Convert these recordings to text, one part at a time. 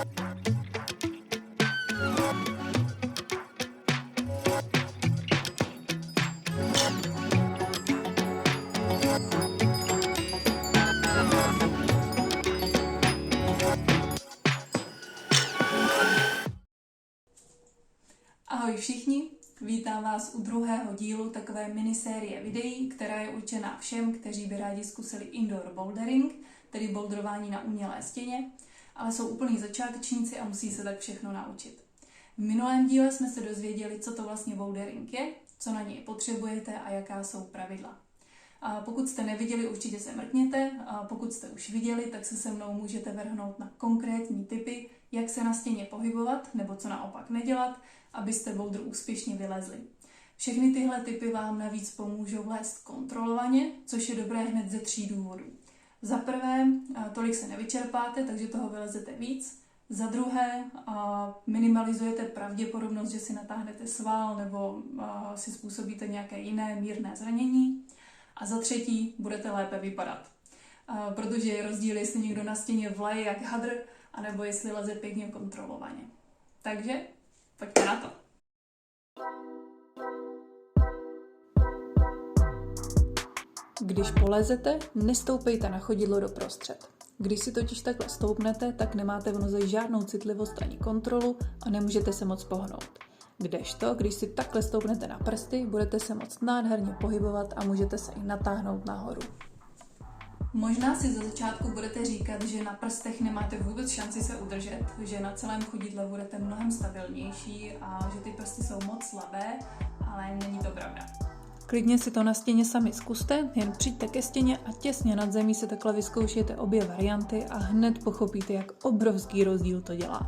Ahoj všichni, vítám vás u druhého dílu takové minisérie videí, která je určená všem, kteří by rádi zkusili indoor bouldering, tedy boulderování na umělé stěně, ale jsou úplní začátečníci a musí se tak všechno naučit. V minulém díle jsme se dozvěděli, co to vlastně bouldering je, co na něj potřebujete a jaká jsou pravidla. A pokud jste neviděli, určitě se mrkněte, a pokud jste už viděli, tak se mnou můžete vrhnout na konkrétní tipy, jak se na stěně pohybovat, nebo co naopak nedělat, abyste boulder úspěšně vylezli. Všechny tyhle tipy vám navíc pomůžou lézt kontrolovaně, což je dobré hned ze 3 důvodů. Za prvé, tolik se nevyčerpáte, takže toho vylezete víc. Za druhé, minimalizujete pravděpodobnost, že si natáhnete sval nebo si způsobíte nějaké jiné mírné zranění. A za třetí, budete lépe vypadat. Protože je rozdíl, jestli někdo na stěně vlaje jak hadr, anebo jestli leze pěkně kontrolovaně. Takže pojďte na to. Když polezete, nestoupejte na chodidlo doprostřed. Když si totiž takhle stoupnete, tak nemáte v noze žádnou citlivost ani kontrolu a nemůžete se moc pohnout. Kdežto, když si takhle stoupnete na prsty, budete se moc nádherně pohybovat a můžete se i natáhnout nahoru. Možná si za začátku budete říkat, že na prstech nemáte vůbec šanci se udržet, že na celém chodidle budete mnohem stabilnější a že ty prsty jsou moc slabé, ale není to pravda. Klidně si to na stěně sami zkuste, jen přijďte ke stěně a těsně nad zemí si takhle vyzkoušejte obě varianty a hned pochopíte, jak obrovský rozdíl to dělá.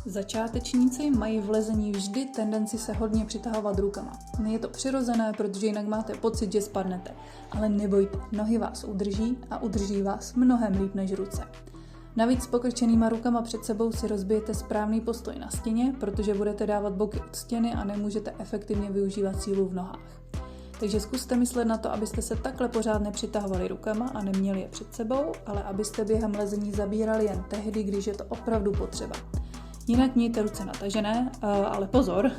Začátečníci mají v lezení vždy tendenci se hodně přitahovat rukama. Je to přirozené, protože jinak máte pocit, že spadnete. Ale nebojte, nohy vás udrží a udrží vás mnohem líp než ruce. Navíc s pokrčenýma rukama před sebou si rozbijete správný postoj na stěně, protože budete dávat boky od stěny a nemůžete efektivně využívat sílu v nohách. Takže zkuste myslet na to, abyste se takhle pořád nepřitahovali rukama a neměli je před sebou, ale abyste během lezení zabírali jen tehdy, když je to opravdu potřeba. Jinak mějte ruce natažené, ale pozor,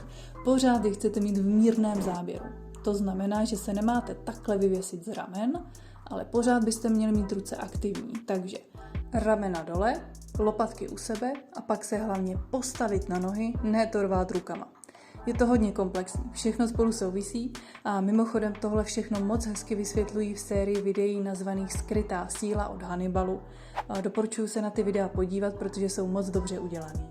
pořád je chcete mít v mírném záběru. To znamená, že se nemáte takhle vyvěsit z ramen, ale pořád byste měli mít ruce aktivní. Takže ramena dole, lopatky u sebe a pak se hlavně postavit na nohy, ne to rvát rukama. Je to hodně komplexní, všechno spolu souvisí a mimochodem tohle všechno moc hezky vysvětlují v sérii videí nazvaných Skrytá síla od Hannibalu. Doporučuji se na ty videa podívat, protože jsou moc dobře udělaný.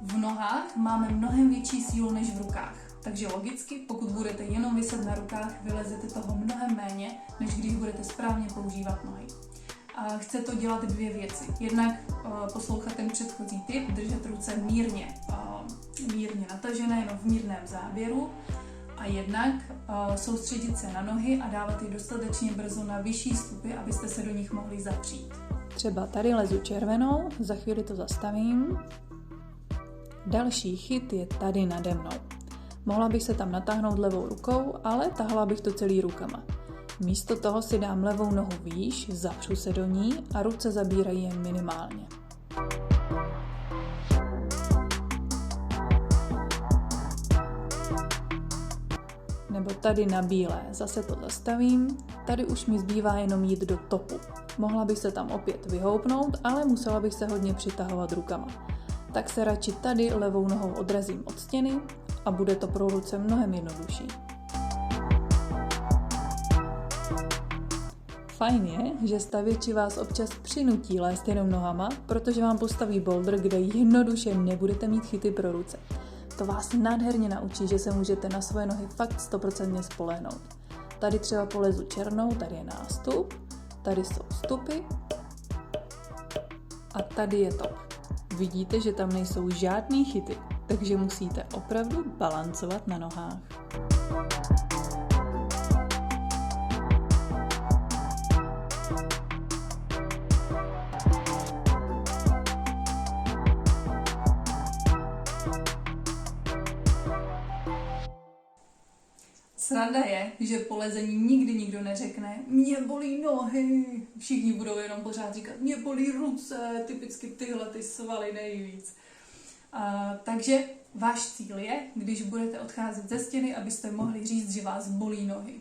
V nohách máme mnohem větší sílu než v rukách, takže logicky, pokud budete jenom viset na rukách, vylezete toho mnohem méně, než když budete správně používat nohy. A chce to dělat 2 věci. Jednak poslouchat ten předchozí tip, držet ruce mírně natažené, jenom v mírném záběru, a jednak soustředit se na nohy a dávat je dostatečně brzo na vyšší stupy, abyste se do nich mohli zapřít. Třeba tady lezu červenou, za chvíli to zastavím. Další chyt je tady nade mnou. Mohla bych se tam natáhnout levou rukou, ale tahla bych to celý rukama. Místo toho si dám levou nohu výš, zapřu se do ní a ruce zabírají jen minimálně. Nebo tady na bílé, zase to zastavím, tady už mi zbývá jenom jít do topu. Mohla bych se tam opět vyhoupnout, ale musela bych se hodně přitahovat rukama. Tak se radši tady levou nohou odrazím od stěny a bude to pro ruce mnohem jednodušší. Fajn je, že stavěči vás občas přinutí lézt jenom nohama, protože vám postaví boulder, kde jednoduše nebudete mít chyty pro ruce. To vás nádherně naučí, že se můžete na svoje nohy fakt 100% spolehnout. Tady třeba polezu černou, tady je nástup, tady jsou stupy a tady je top. Vidíte, že tam nejsou žádný chyty, takže musíte opravdu balancovat na nohách. Sranda je, že po lezení nikdy nikdo neřekne mě bolí nohy. Všichni budou jenom pořád říkat mě bolí ruce, typicky tyhle ty svaly nejvíc. Takže váš cíl je, když budete odcházet ze stěny, abyste mohli říct, že vás bolí nohy.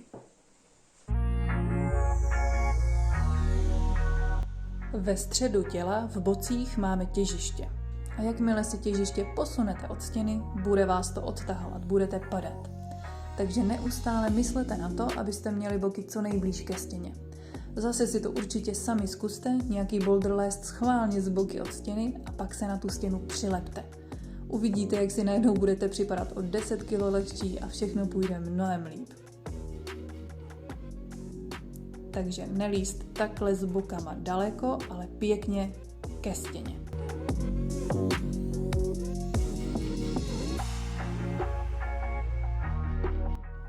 Ve středu těla v bocích máme těžiště. A jakmile si těžiště posunete od stěny, bude vás to odtahovat, budete padat. Takže neustále myslete na to, abyste měli boky co nejblíž ke stěně. Zase si to určitě sami zkuste, nějaký boulder lézt schválně z boky od stěny a pak se na tu stěnu přilepte. Uvidíte, jak si najednou budete připadat o 10 kg lehčí a všechno půjde mnohem líp. Takže nelízt takhle s bokama daleko, ale pěkně ke stěně.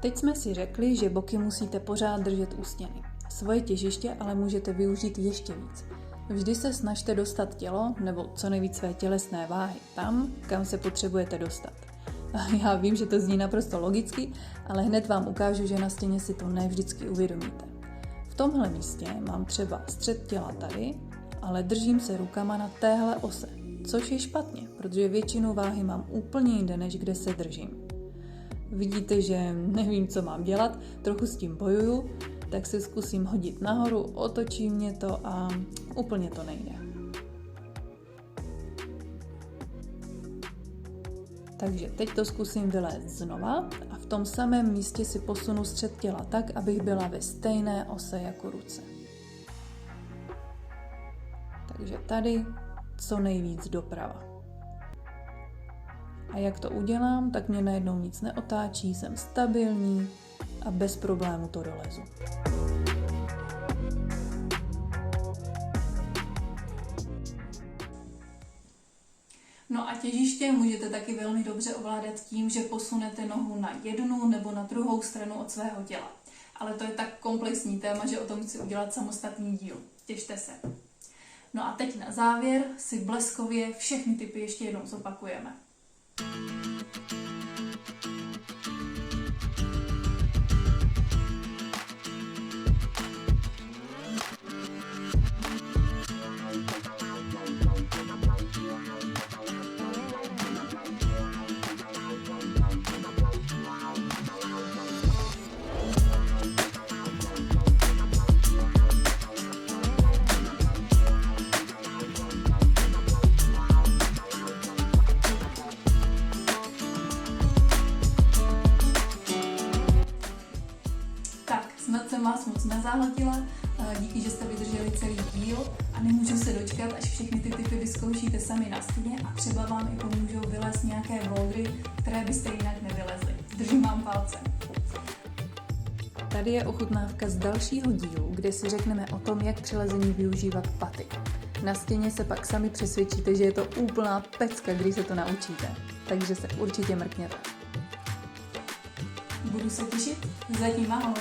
Teď jsme si řekli, že boky musíte pořád držet u stěny. Svoje těžiště ale můžete využít ještě víc. Vždy se snažte dostat tělo, nebo co nejvíc své tělesné váhy, tam, kam se potřebujete dostat. Já vím, že to zní naprosto logicky, ale hned vám ukážu, že na stěně si to ne vždycky uvědomíte. V tomhle místě mám třeba střed těla tady, ale držím se rukama na téhle ose, což je špatně, protože většinu váhy mám úplně jinde, než kde se držím. Vidíte, že nevím, co mám dělat, trochu s tím bojuju, tak se zkusím hodit nahoru, otočí mě to a úplně to nejde. Takže teď to zkusím vylézt znova a v tom samém místě si posunu střed těla tak, abych byla ve stejné ose jako ruce. Takže tady co nejvíc doprava. A jak to udělám, tak mě najednou nic neotáčí, jsem stabilní a bez problému to dolezu. No a těžiště můžete taky velmi dobře ovládat tím, že posunete nohu na jednu nebo na druhou stranu od svého těla. Ale to je tak komplexní téma, že o tom chci udělat samostatný díl. Těšte se. No a teď na závěr si bleskově všechny typy ještě jednou zopakujeme. Snad jsem vás moc nezahltila, díky, že jste vydrželi celý díl a nemůžu se dočkat, až všechny ty typy vyzkoušíte sami na stěně a třeba vám i pomůžou vylézt nějaké bouldery, které byste jinak nevylezli. Držím vám palce. Tady je ochutnávka z dalšího dílu, kde si řekneme o tom, jak při lezení využívat paty. Na stěně se pak sami přesvědčíte, že je to úplná pecka, když se to naučíte. Takže se určitě mrkněte. Budu se těšit. Zatím ahoj.